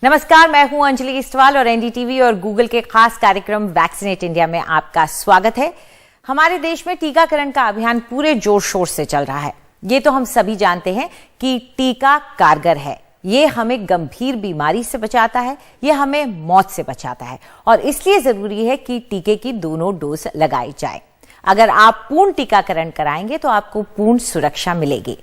नमस्कार, मैं हूं अंजलि इस्टवाल और एनडीटीवी और गूगल के खास कार्यक्रम वैक्सीनेट इंडिया में आपका स्वागत है। हमारे देश में टीकाकरण का अभियान पूरे जोर शोर से चल रहा है। ये तो हम सभी जानते हैं कि टीका कारगर है। ये हमें गंभीर बीमारी से बचाता है, ये हमें मौत से बचाता है और इसलिए जरूरी है कि टीके की दोनों डोज लगाई जाए। अगर आप पूर्ण टीकाकरण कराएंगे तो आपको पूर्ण सुरक्षा मिलेगी।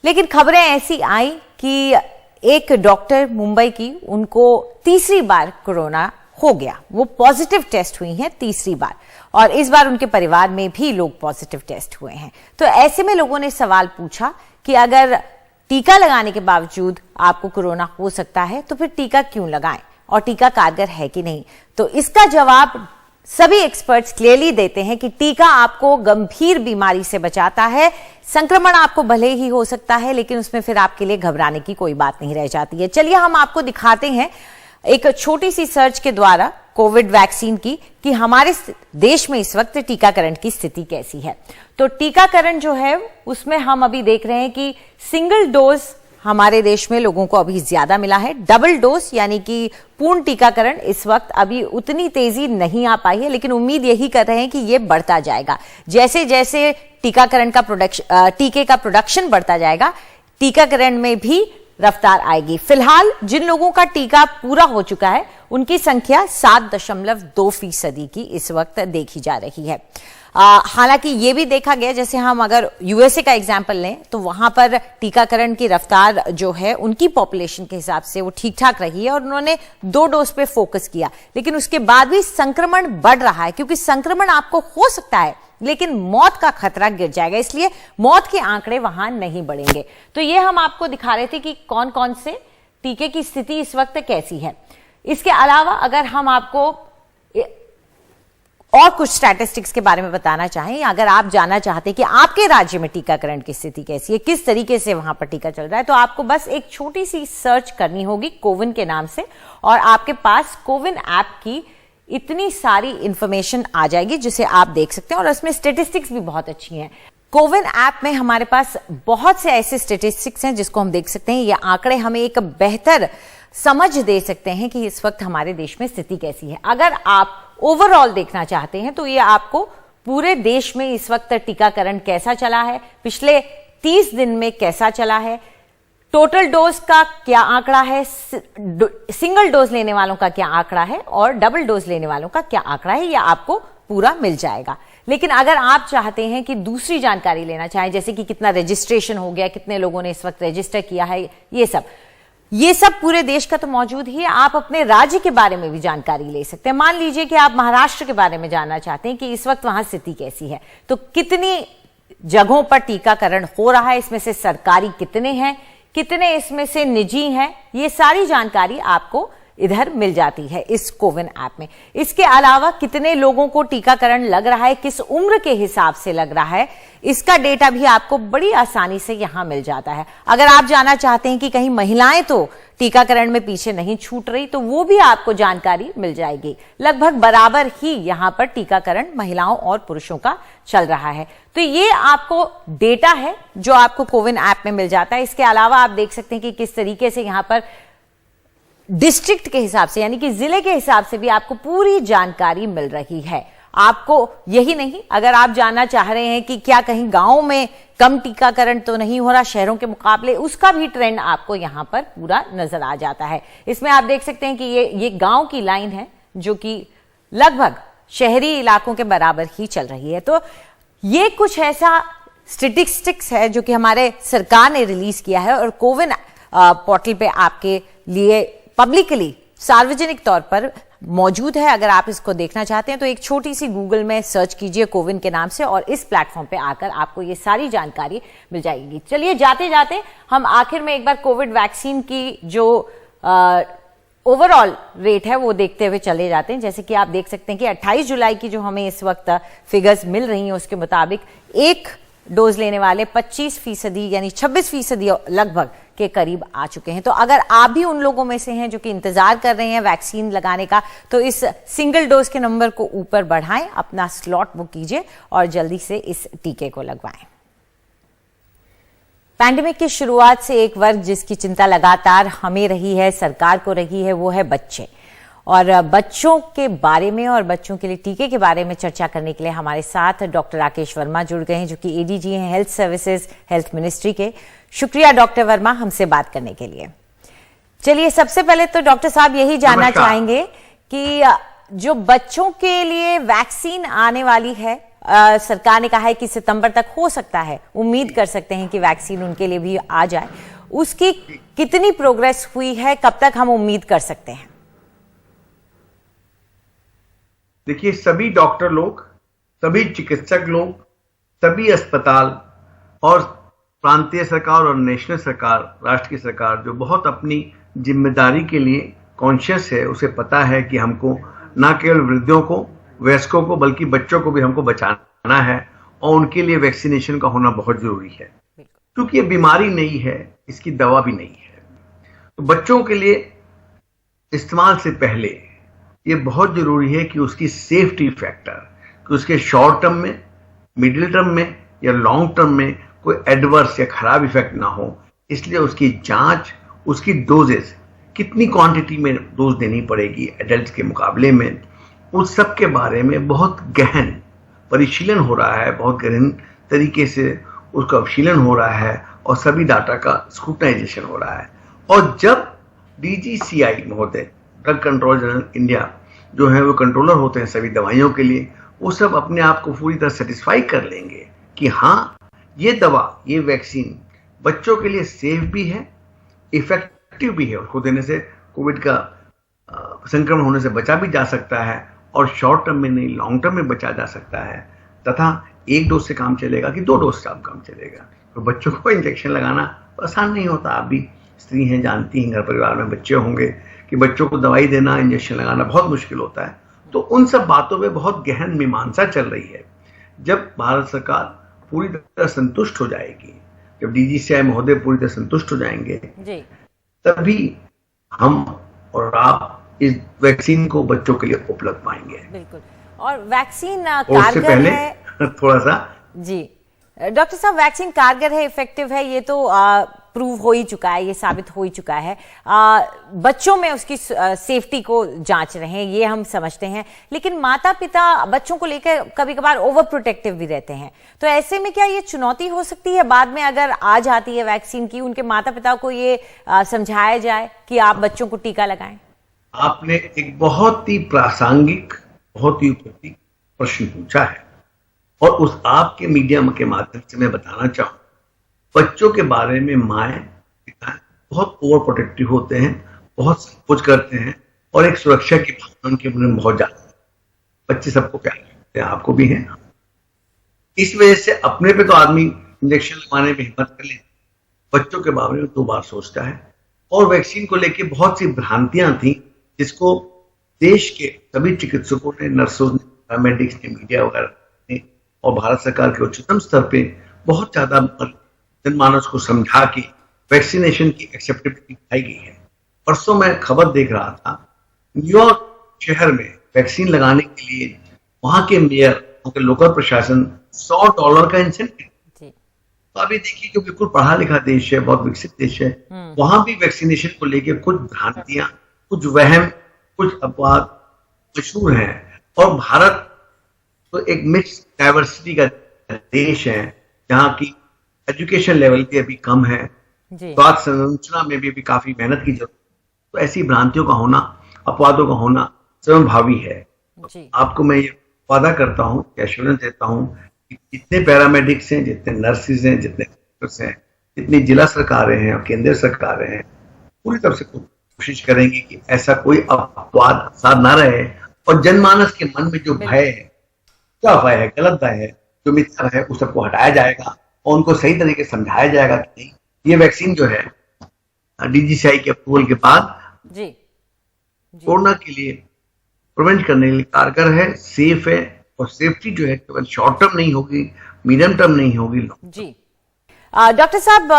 लेकिन खबरें ऐसी आई कि एक डॉक्टर मुंबई की, उनको तीसरी बार कोरोना हो गया। वो पॉजिटिव टेस्ट हुई हैं तीसरी बार और इस बार उनके परिवार में भी लोग पॉजिटिव टेस्ट हुए हैं। तो ऐसे में लोगों ने सवाल पूछा कि अगर टीका लगाने के बावजूद आपको कोरोना हो सकता है तो फिर टीका क्यों लगाएं और टीका कारगर है कि नहीं। तो इसका जवाब सभी एक्सपर्ट्स क्लियरली देते हैं कि टीका आपको गंभीर बीमारी से बचाता है। संक्रमण आपको भले ही हो सकता है लेकिन उसमें फिर आपके लिए घबराने की कोई बात नहीं रह जाती है। चलिए हम आपको दिखाते हैं एक छोटी सी सर्च के द्वारा कोविड वैक्सीन की कि हमारे देश में इस वक्त टीकाकरण की स्थिति कैसी है। तो टीकाकरण जो है उसमें हम अभी देख रहे हैं कि सिंगल डोज हमारे देश में लोगों को अभी ज्यादा मिला है। डबल डोज यानी कि पूर्ण टीकाकरण इस वक्त अभी उतनी तेजी नहीं आ पाई है, लेकिन उम्मीद यही कर रहे हैं कि ये बढ़ता जाएगा। जैसे जैसे टीकाकरण का टीके का प्रोडक्शन बढ़ता जाएगा, टीकाकरण में भी रफ्तार आएगी। फिलहाल जिन लोगों का टीका पूरा हो चुका है उनकी संख्या 7.2% की इस वक्त देखी जा रही है। हालांकि ये भी देखा गया, जैसे हम अगर यूएसए का एग्जांपल लें तो वहां पर टीकाकरण की रफ्तार जो है उनकी पॉपुलेशन के हिसाब से वो ठीक ठाक रही है और उन्होंने 2 डोज पे फोकस किया। लेकिन उसके बाद भी संक्रमण बढ़ रहा है, क्योंकि संक्रमण आपको हो सकता है लेकिन मौत का खतरा गिर जाएगा, इसलिए मौत के आंकड़े वहां नहीं बढ़ेंगे। तो ये हम आपको दिखा रहे थे कि कौन कौन से टीके की स्थिति इस वक्त कैसी है। इसके अलावा अगर हम आपको और कुछ स्टैटिस्टिक्स के बारे में बताना चाहें, अगर आप जानना चाहते हैं कि आपके राज्य में टीकाकरण की स्थिति कैसी है, किस तरीके से वहां पर टीका चल रहा है, तो आपको बस एक छोटी सी सर्च करनी होगी कोविन के नाम से और आपके पास कोविन ऐप की इतनी सारी इंफॉर्मेशन आ जाएगी जिसे आप देख सकते हैं और उसमें स्टैटिस्टिक्स भी बहुत अच्छी हैं। कोविन ऐप में हमारे पास बहुत से ऐसे स्टैटिस्टिक्स हैं जिसको हम देख सकते हैं। ये आंकड़े हमें एक बेहतर समझ दे सकते हैं कि इस वक्त हमारे देश में स्थिति कैसी है। अगर आप ओवरऑल देखना चाहते हैं तो ये आपको पूरे देश में इस वक्त टीकाकरण कैसा चला है, पिछले 30 दिन में कैसा चला है, टोटल डोज का क्या आंकड़ा है, सिंगल डोज लेने वालों का क्या आंकड़ा है और डबल डोज लेने वालों का क्या आंकड़ा है, यह आपको पूरा मिल जाएगा। लेकिन अगर आप चाहते हैं कि दूसरी जानकारी लेना चाहें, जैसे कि कितना रजिस्ट्रेशन हो गया, कितने लोगों ने इस वक्त रजिस्टर किया है, ये सब पूरे देश का तो मौजूद ही है। आप अपने राज्य के बारे में भी जानकारी ले सकते हैं। मान लीजिए कि आप महाराष्ट्र के बारे में जानना चाहते हैं कि इस वक्त वहां स्थिति कैसी है, तो कितनी जगहों पर टीकाकरण हो रहा है, इसमें से सरकारी कितने हैं, कितने इसमें से निजी हैं, ये सारी जानकारी आपको इधर मिल जाती है इस कोविन ऐप में। इसके अलावा कितने लोगों को टीकाकरण लग रहा है, किस उम्र के हिसाब से लग रहा है, इसका डेटा भी आपको बड़ी आसानी से यहां मिल जाता है। अगर आप जानना चाहते हैं कि कहीं महिलाएं तो टीकाकरण में पीछे नहीं छूट रही, तो वो भी आपको जानकारी मिल जाएगी। लगभग बराबर ही यहां पर टीकाकरण महिलाओं और पुरुषों का चल रहा है। तो ये आपको डेटा है जो आपको कोविन ऐप में मिल जाता है। इसके अलावा आप देख सकते हैं कि किस तरीके से यहां पर डिस्ट्रिक्ट के हिसाब से यानी कि जिले के हिसाब से भी आपको पूरी जानकारी मिल रही है। आपको यही नहीं, अगर आप जानना चाह रहे हैं कि क्या कहीं गांवों में कम टीकाकरण तो नहीं हो रहा शहरों के मुकाबले, उसका भी ट्रेंड आपको यहां पर पूरा नजर आ जाता है। इसमें आप देख सकते हैं कि ये गांव की लाइन है जो कि लगभग शहरी इलाकों के बराबर ही चल रही है। तो ये कुछ ऐसा स्टैटिस्टिक्स है जो कि हमारे सरकार ने रिलीज किया है और कोविन पोर्टल पे आपके लिए पब्लिकली सार्वजनिक तौर पर मौजूद है। अगर आप इसको देखना चाहते हैं तो एक छोटी सी गूगल में सर्च कीजिए कोविन के नाम से और इस प्लेटफॉर्म पे आकर आपको ये सारी जानकारी मिल जाएगी। चलिए जाते जाते हम आखिर में एक बार कोविड वैक्सीन की जो ओवरऑल रेट है वो देखते हुए चले जाते हैं। जैसे कि आप देख सकते हैं कि 28 जुलाई की जो हमें इस वक्त फिगर्स मिल रही हैं उसके मुताबिक एक डोज लेने वाले 25% यानी 26% लगभग के करीब आ चुके हैं। तो अगर आप भी उन लोगों में से हैं जो कि इंतजार कर रहे हैं वैक्सीन लगाने का, तो इस सिंगल डोज के नंबर को ऊपर बढ़ाएं, अपना स्लॉट बुक कीजिए और जल्दी से इस टीके को लगवाएं। पैंडेमिक की शुरुआत से एक वर्ग जिसकी चिंता लगातार हमें रही है, सरकार को रही है, वो है बच्चे। और बच्चों के बारे में और बच्चों के लिए टीके के बारे में चर्चा करने के लिए हमारे साथ डॉक्टर राकेश वर्मा जुड़ गए हैं, जो कि एडीजी हैं हेल्थ सर्विसेज हेल्थ मिनिस्ट्री के। शुक्रिया डॉक्टर वर्मा हमसे बात करने के लिए। चलिए, सबसे पहले तो डॉक्टर साहब यही जानना चाहेंगे कि जो बच्चों के लिए वैक्सीन आने वाली है, सरकार ने कहा है कि सितंबर तक हो सकता है, उम्मीद कर सकते हैं कि वैक्सीन उनके लिए भी आ जाए। उसकी कितनी प्रोग्रेस हुई है, कब तक हम उम्मीद कर सकते हैं? देखिए, सभी डॉक्टर लोग, सभी चिकित्सक लोग, सभी अस्पताल और प्रांतीय सरकार और नेशनल सरकार, राष्ट्र की सरकार, जो बहुत अपनी जिम्मेदारी के लिए कॉन्शियस है, उसे पता है कि हमको न केवल वृद्धों को, वयस्कों को, बल्कि बच्चों को भी हमको बचाना है और उनके लिए वैक्सीनेशन का होना बहुत जरूरी है, क्योंकि ये बीमारी नहीं है, इसकी दवा भी नहीं है। तो बच्चों के लिए इस्तेमाल से पहले ये बहुत जरूरी है कि उसकी सेफ्टी फैक्टर, कि उसके शॉर्ट टर्म में, मिडिल टर्म में या लॉन्ग टर्म में कोई एडवर्स या खराब इफेक्ट ना हो। इसलिए उसकी जांच, उसकी डोजेस, कितनी क्वांटिटी में डोज देनी पड़ेगी एडल्ट के मुकाबले में, उस सब के बारे में बहुत गहन परिशीलन हो रहा है, बहुत गहन तरीके से उसका अवशीलन हो रहा है और सभी डाटा का स्क्रूटनाइजेशन हो रहा है। और जब डीजीसीआई महोदय, ड्रग कंट्रोल जनरल इंडिया, जो है वो कंट्रोलर होते हैं सभी दवाइयों के लिए, वो सब अपने आप को पूरी तरह सेटिस्फाई कर लेंगे कि हाँ, ये दवा, ये वैक्सीन बच्चों के लिए सेफ भी है, इफेक्टिव भी है, उसको देने से कोविड का संक्रमण होने से बचा भी जा सकता है और शॉर्ट टर्म में नहीं, लॉन्ग टर्म में बचा जा सकता है, तथा एक डोज से काम चलेगा कि 2 डोज से काम चलेगा। तो बच्चों को इंजेक्शन लगाना आसान नहीं होता। आप भी स्त्री हैं, जानती हैं, घर परिवार में बच्चे होंगे कि बच्चों को दवाई देना, इंजेक्शन लगाना बहुत मुश्किल होता है। तो उन सब बातों में बहुत गहन मीमांसा चल रही है। जब भारत सरकार पूरी तरह संतुष्ट हो जाएगी, जब डीजीसीआई महोदय पूरी तरह संतुष्ट हो जाएंगे जी, तभी हम और आप इस वैक्सीन को बच्चों के लिए उपलब्ध पाएंगे। बिल्कुल। और वैक्सीन कारगर है थोड़ा सा जी डॉक्टर साहब, वैक्सीन कारगर है, इफेक्टिव है, ये तो प्रूव हो ही चुका है, ये साबित हो ही चुका है। बच्चों में उसकी सेफ्टी को जांच रहे हैं, ये हम समझते हैं। लेकिन माता पिता बच्चों को लेकर कभी कभार ओवर प्रोटेक्टिव भी रहते हैं, तो ऐसे में क्या ये चुनौती हो सकती है बाद में, अगर आ जाती है वैक्सीन की, उनके माता पिता को ये समझाया जाए कि आप बच्चों को टीका लगाएं? आपने एक बहुत ही प्रासंगिक, बहुत ही उपयोगी प्रश्न पूछा है और उस आपके मीडिया के माध्यम से मैं बताना चाहूँ, बच्चों के बारे में माएँ पिता बहुत ओवर प्रोटेक्टिव होते हैं, बहुत सब कुछ करते हैं और एक सुरक्षा की भावना उनके मन में बहुत ज्यादा है। बच्चे सबको प्यार करते हैं, आपको भी हैं। इस वजह से अपने पे तो आदमी इंजेक्शन लगवाने में हिम्मत कर ले, बच्चों के बारे में 2 बार सोचता है। और वैक्सीन को लेकर बहुत सी भ्रांतियां थी, जिसको देश के सभी चिकित्सकों ने, नर्सों ने, पैरामेडिक्स ने, मीडिया वगैरह ने और भारत सरकार के उच्चतम स्तर पे बहुत ज्यादा जनमानस को समझा के वैक्सीनेशन की एक्सेप्टेबिलिटी पाई गई है। परसों मैं खबर देख रहा था, न्यूयॉर्क शहर में वैक्सीन लगाने के लिए वहां के मेयर, वहां के लोकल प्रशासन $100 का इंसेंटिव। तो अभी देखिए, जो बिल्कुल पढ़ा लिखा देश है, बहुत विकसित देश है, वहां भी वैक्सीनेशन को लेकर कुछ भ्रांतियां, कुछ वहम, कुछ अपवाद मशहूर हैं। और भारत तो एक मिक्स डाइवर्सिटी का देश है, जहाँ की एजुकेशन लेवल भी अभी कम है, स्वास्थ्य संरचना में भी अभी काफी मेहनत की जरूरत है। तो ऐसी भ्रांतियों का होना, अपवादों का होना स्वाभाविक है। आपको मैं ये वादा करता हूँ, एश्योरेंस देता हूँ कि जितने पैरामेडिक्स हैं, जितने नर्सेज हैं, जितने डॉक्टर्स हैं, जितनी जिला सरकारें हैं और केंद्रीय सरकारें हैं, पूरी तरफ से कोशिश करेंगे कि ऐसा कोई अपवाद साध ना रहे और जनमानस के मन में जो भय है, क्या भय है, गलत भय है, जो मिथ्या है, उस सबको हटाया जाएगा और उनको सही तरीके से समझाया जाएगा कि नहीं, ये वैक्सीन जो है डीजीसीआई के अप्रूवल के बाद जी कोरोना के लिए प्रिवेंट करने के लिए कारगर है, सेफ है और सेफ्टी जो है केवल शॉर्ट टर्म नहीं होगी, मीडियम टर्म नहीं होगी। जी डॉक्टर साहब,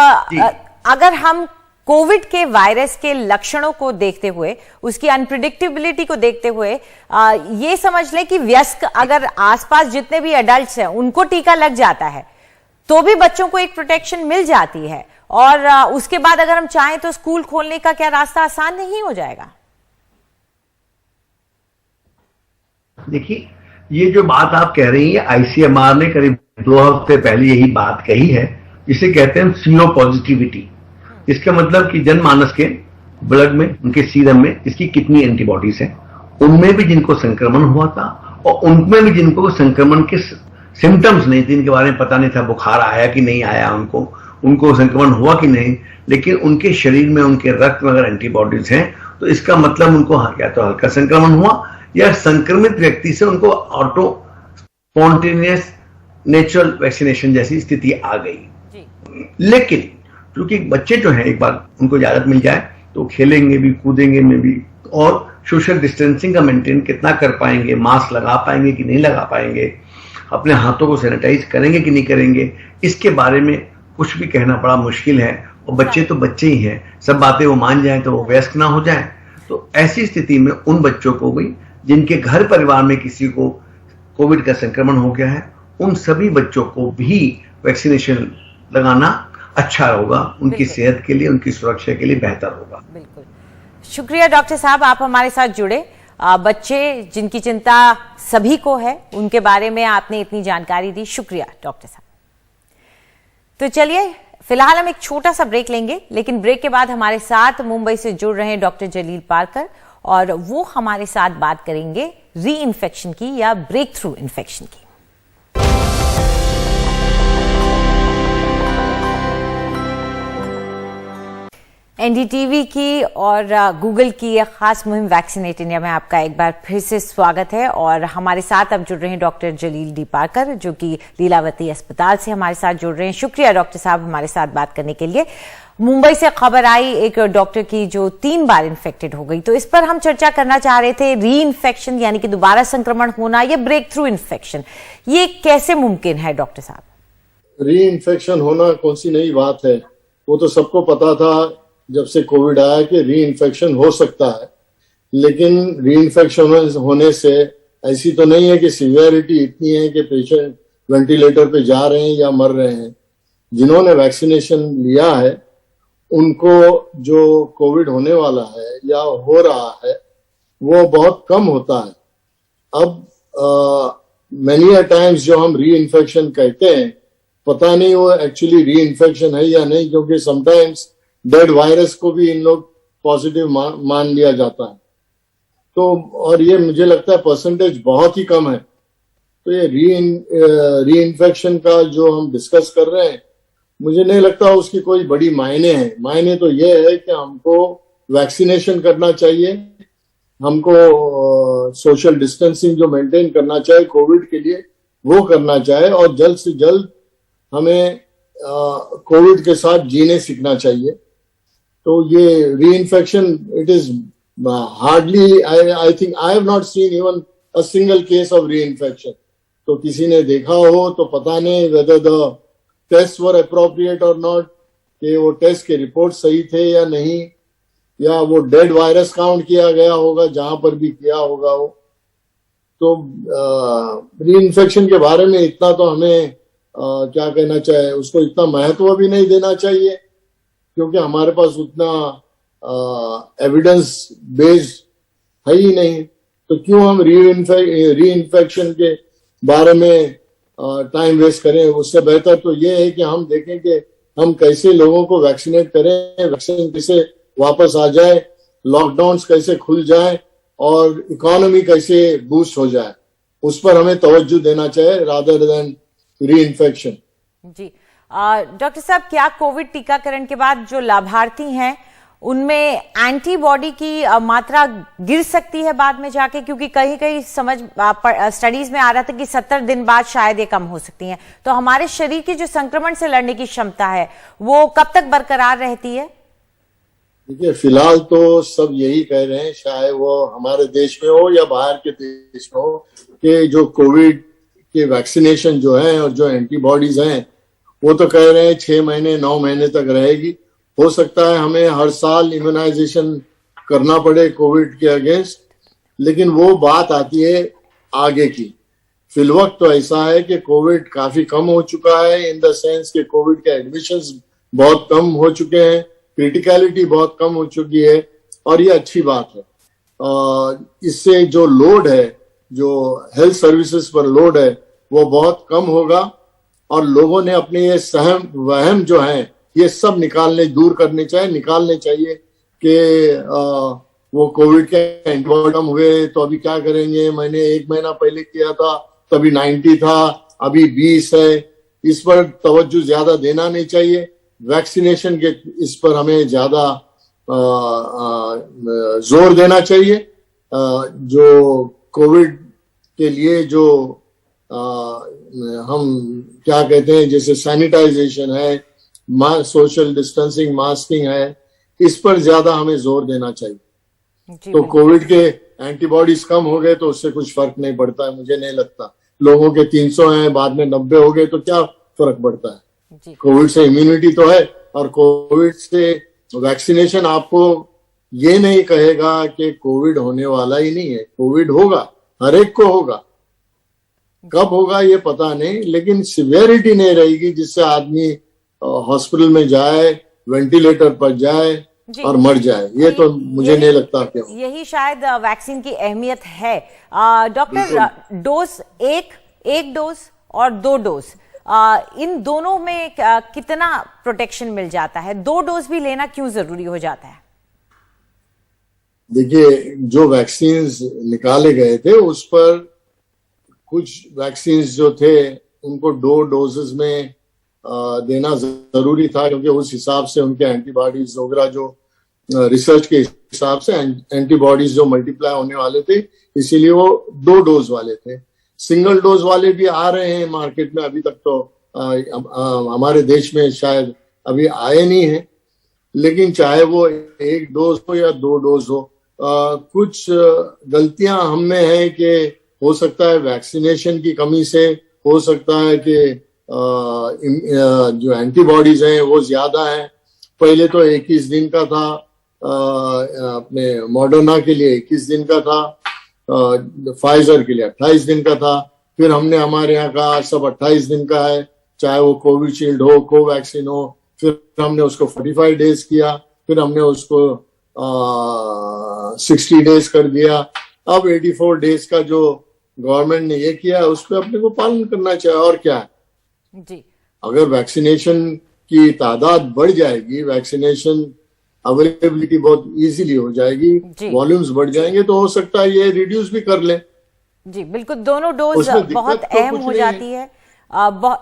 अगर हम कोविड के वायरस के लक्षणों को देखते हुए, उसकी अनप्रिडिक्टेबिलिटी को देखते हुए ये समझ लें कि वयस्क, अगर आसपास जितने भी एडल्ट्स हैं उनको टीका लग जाता है, तो भी बच्चों को एक प्रोटेक्शन मिल जाती है, और उसके बाद अगर हम चाहें तो स्कूल खोलने का क्या रास्ता आसान नहीं हो जाएगा? देखिए, ये जो बात आप कह रही हैं, आईसीएमआर ने करीब 2 हफ्ते पहले यही बात कही है, जिसे कहते हैं सीरो पॉजिटिविटी। इसका मतलब कि जनमानस के ब्लड में, उनके सीरम में इसकी कितनी एंटीबॉडीज हैं, उनमें भी जिनको संक्रमण हुआ था और उनमें भी जिनको संक्रमण के सिम्टम्स नहीं थे, इनके बारे में पता नहीं था बुखार आया कि नहीं आया, उनको संक्रमण हुआ कि नहीं, लेकिन उनके शरीर में, उनके रक्त में अगर एंटीबॉडीज हैं तो इसका मतलब उनको या तो हल्का संक्रमण हुआ या संक्रमित व्यक्ति से उनको ऑटो स्पॉन्टेनियस नेचुरल वैक्सीनेशन जैसी स्थिति आ गई। लेकिन क्योंकि बच्चे जो हैं, एक बार उनको इजाजत मिल जाए तो खेलेंगे भी, कूदेंगे में भी, और सोशल डिस्टेंसिंग का मेंटेन कितना कर पाएंगे, मास्क लगा पाएंगे कि नहीं लगा पाएंगे, अपने हाथों को सैनिटाइज करेंगे कि नहीं करेंगे, इसके बारे में कुछ भी कहना बड़ा मुश्किल है। और बच्चे तो बच्चे ही हैं, सब बातें वो मान जाएं तो वो वयस्क ना हो जाएं। तो ऐसी स्थिति में उन बच्चों को भी जिनके घर परिवार में किसी को कोविड का संक्रमण हो गया है, उन सभी बच्चों को भी वैक्सीनेशन लगाना अच्छा होगा, उनकी सेहत के लिए, उनकी सुरक्षा के लिए बेहतर होगा। बिल्कुल, शुक्रिया डॉक्टर साहब, आप हमारे साथ जुड़े। बच्चे जिनकी चिंता सभी को है, उनके बारे में आपने इतनी जानकारी दी, शुक्रिया डॉक्टर साहब। तो चलिए फिलहाल हम एक छोटा सा ब्रेक लेंगे, लेकिन ब्रेक के बाद हमारे साथ मुंबई से जुड़ रहे हैं डॉक्टर जलील पारकर, और वो हमारे साथ बात करेंगे री इन्फेक्शन की या ब्रेक थ्रू इन्फेक्शन की। एनडीटीवी की और गूगल की एक खास मुहिम वैक्सीनेट इंडिया में आपका एक बार फिर से स्वागत है। और हमारे साथ अब जुड़ रहे हैं डॉक्टर जलील डी पारकर, जो कि लीलावती अस्पताल से हमारे साथ जुड़ रहे हैं। शुक्रिया डॉक्टर साहब हमारे साथ बात करने के लिए। मुंबई से खबर आई एक डॉक्टर की जो 3 बार इन्फेक्टेड हो गई, तो इस पर हम चर्चा करना चाह रहे थे। री इन्फेक्शन यानी कि दोबारा संक्रमण होना, या ब्रेक थ्रू इन्फेक्शन, ये कैसे मुमकिन है डॉक्टर साहब? री इन्फेक्शन होना कौन सी नई बात है, वो तो सबको पता था जब से कोविड आया कि री इन्फेक्शन हो सकता है। लेकिन री इन्फेक्शन होने से ऐसी तो नहीं है कि सीवियरिटी इतनी है कि पेशेंट वेंटिलेटर पे जा रहे हैं या मर रहे हैं। जिन्होंने वैक्सीनेशन लिया है उनको जो कोविड होने वाला है या हो रहा है वो बहुत कम होता है। अब मैनी अ टाइम्स जो हम री इन्फेक्शन कहते हैं, पता नहीं वो एक्चुअली री इन्फेक्शन है या नहीं, क्योंकि समटाइम्स डेड वायरस को भी इन लोग पॉजिटिव मान लिया जाता है। तो और ये मुझे लगता है परसेंटेज बहुत ही कम है। तो ये री इन्फेक्शन का जो हम डिस्कस कर रहे हैं, मुझे नहीं लगता उसकी कोई बड़ी मायने हैं। मायने तो ये है कि हमको वैक्सीनेशन करना चाहिए, हमको सोशल डिस्टेंसिंग जो मेंटेन करना चाहिए कोविड के लिए वो करना चाहिए, और जल्द से जल्द हमें कोविड के साथ जीने सीखना चाहिए। तो ये re infection, it is hardly, I think I have not seen even a single case of re infection. तो किसी ने देखा हो तो पता नहीं whether the test were appropriate और नॉट, कि वो टेस्ट के रिपोर्ट सही थे या नहीं, या वो डेड वायरस काउंट किया गया होगा जहां पर भी किया होगा वो। तो री इन्फेक्शन के बारे में इतना तो हमें क्या कहना चाहिए, उसको इतना महत्व भी नहीं देना चाहिए, क्योंकि हमारे पास उतना एविडेंस बेस्ड है ही नहीं। तो क्यों हम री इन्फेक्शन के बारे में टाइम वेस्ट करें? उससे बेहतर तो ये है कि हम देखें कि हम कैसे लोगों को वैक्सीनेट करें, वैक्सीन कैसे वापस आ जाए, लॉकडाउन्स कैसे खुल जाए और इकोनॉमी कैसे बूस्ट हो जाए, उस पर हमें तवज्जो देना चाहिए रादर देन री इन्फेक्शन। जी डॉक्टर साहब, क्या कोविड टीकाकरण के बाद जो लाभार्थी हैं उनमें एंटीबॉडी की मात्रा गिर सकती है बाद में जाके? क्योंकि कहीं कहीं स्टडीज में आ रहा था कि 70 दिन बाद शायद ये कम हो सकती हैं। तो हमारे शरीर की जो संक्रमण से लड़ने की क्षमता है वो कब तक बरकरार रहती है? देखिए, फिलहाल तो सब यही कह रहे हैं, चाहे वो हमारे देश में हो या बाहर के देश में हो, कि जो कोविड के वैक्सीनेशन जो है और जो एंटीबॉडीज हैं वो तो कह रहे हैं 6 महीने 9 महीने तक रहेगी। हो सकता है हमें हर साल इम्यूनाइजेशन करना पड़े कोविड के अगेंस्ट, लेकिन वो बात आती है आगे की। फिलवक्त तो ऐसा है कि कोविड काफी कम हो चुका है, इन द सेंस कि कोविड के एडमिशंस बहुत कम हो चुके हैं, क्रिटिकलिटी बहुत कम हो चुकी है, और ये अच्छी बात है। इससे जो लोड है, जो हेल्थ सर्विसेज पर लोड है, वो बहुत कम होगा, और लोगों ने अपने ये सहम वहम जो है ये सब दूर निकालने चाहिए कि वो कोविड के एंटीबॉडी हुए तो अभी क्या करेंगे, मैंने 1 महीना पहले किया था तभी 90 था, अभी 20 है। इस पर तवज्जो ज्यादा देना नहीं चाहिए। वैक्सीनेशन के इस पर हमें ज्यादा जोर देना चाहिए। जो कोविड के लिए जो हम क्या कहते हैं, जैसे सैनिटाइजेशन है, सोशल डिस्टेंसिंग, मास्किंग है, इस पर ज्यादा हमें जोर देना चाहिए। तो कोविड के एंटीबॉडीज कम हो गए तो उससे कुछ फर्क नहीं पड़ता है, मुझे नहीं लगता। लोगों के 300 हैं, बाद में 90 हो गए तो क्या फर्क पड़ता है। कोविड से इम्यूनिटी तो है, और कोविड से वैक्सीनेशन आपको ये नहीं कहेगा कि कोविड होने वाला ही नहीं है। कोविड होगा, हर एक को होगा, कब होगा ये पता नहीं, लेकिन सिवियरिटी नहीं रहेगी जिससे आदमी हॉस्पिटल में जाए, वेंटिलेटर पर जाए और मर जाए। ये तो मुझे नहीं लगता कि यही शायद वैक्सीन की अहमियत है। डॉक्टर, डोज एक डोज और 2 डोज, इन दोनों में कितना प्रोटेक्शन मिल जाता है? 2 डोज भी लेना क्यों जरूरी हो जाता है? देखिए, जो वैक्सीन निकाले गए थे उस पर कुछ वैक्सीन जो थे उनको 2 डोजेस में देना जरूरी था, क्योंकि उस हिसाब से उनके एंटीबॉडीज वगैरह जो रिसर्च के हिसाब से एंटीबॉडीज जो मल्टीप्लाई होने वाले थे, इसीलिए वो 2 डोज वाले थे। सिंगल डोज वाले भी आ रहे हैं मार्केट में, अभी तक तो हमारे देश में शायद अभी आए नहीं है, लेकिन चाहे वो 1 डोज हो या 2 डोज हो, कुछ गलतियां हम में है कि हो सकता है वैक्सीनेशन की कमी से, हो सकता है कि जो एंटीबॉडीज हैं वो ज्यादा हैं। पहले तो 21 दिन का था, अपने मॉडर्ना के लिए 21 दिन का था, फाइजर के लिए 28 दिन का था। फिर हमने हमारे यहाँ कहा सब 28 दिन का है, चाहे वो कोविशील्ड हो, कोवैक्सीन हो। फिर हमने उसको 45 डेज किया, फिर हमने उसको 60 डेज कर दिया। अब 84 डेज का जो गवर्नमेंट ने ये किया है उस पर अपने को पालन करना चाहिए, और क्या है जी। अगर वैक्सीनेशन की तादाद बढ़ जाएगी, वैक्सीनेशन अवेलेबिलिटी बहुत इजीली हो जाएगी, वॉल्यूम्स बढ़ जाएंगे, तो हो सकता है ये रिड्यूस भी कर ले। जी बिल्कुल, दोनों डोज बहुत अहम हो जाती है।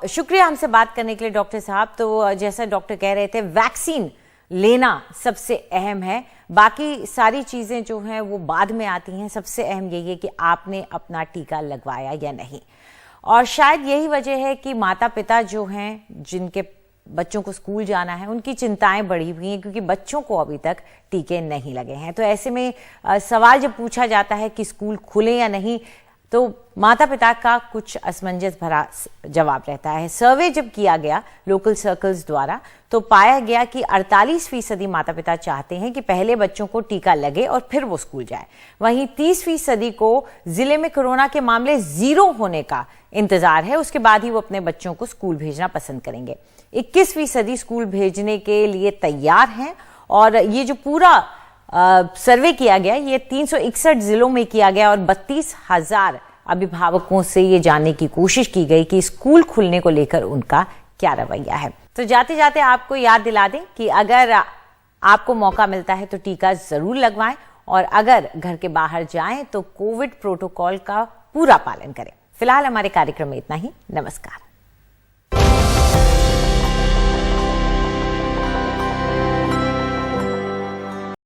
शुक्रिया हमसे बात करने के लिए डॉक्टर साहब। तो जैसा डॉक्टर कह रहे थे, वैक्सीन लेना सबसे अहम है, बाकी सारी चीजें जो हैं वो बाद में आती हैं। सबसे अहम यही है कि आपने अपना टीका लगवाया या नहीं। और शायद यही वजह है कि माता पिता जो हैं, जिनके बच्चों को स्कूल जाना है, उनकी चिंताएं बढ़ी हुई हैं, क्योंकि बच्चों को अभी तक टीके नहीं लगे हैं। तो ऐसे में सवाल जब पूछा जाता है कि स्कूल खुले या नहीं, तो माता पिता का कुछ असमंजस भरा जवाब रहता है। सर्वे जब किया गया लोकल सर्कल्स द्वारा, तो पाया गया कि 48% माता पिता चाहते हैं कि पहले बच्चों को टीका लगे और फिर वो स्कूल जाए। वहीं 30% को जिले में कोरोना के मामले 0 होने का इंतजार है, उसके बाद ही वो अपने बच्चों को स्कूल भेजना पसंद करेंगे। 21% स्कूल भेजने के लिए तैयार हैं। और ये जो पूरा सर्वे किया गया, ये 361 जिलों में किया गया, और 32,000 अभिभावकों से ये जानने की कोशिश की गई कि स्कूल खुलने को लेकर उनका क्या रवैया है। तो जाते जाते आपको याद दिला दें कि अगर आपको मौका मिलता है तो टीका जरूर लगवाएं, और अगर घर के बाहर जाएं तो कोविड प्रोटोकॉल का पूरा पालन करें। फिलहाल हमारे कार्यक्रम में इतना ही। नमस्कार।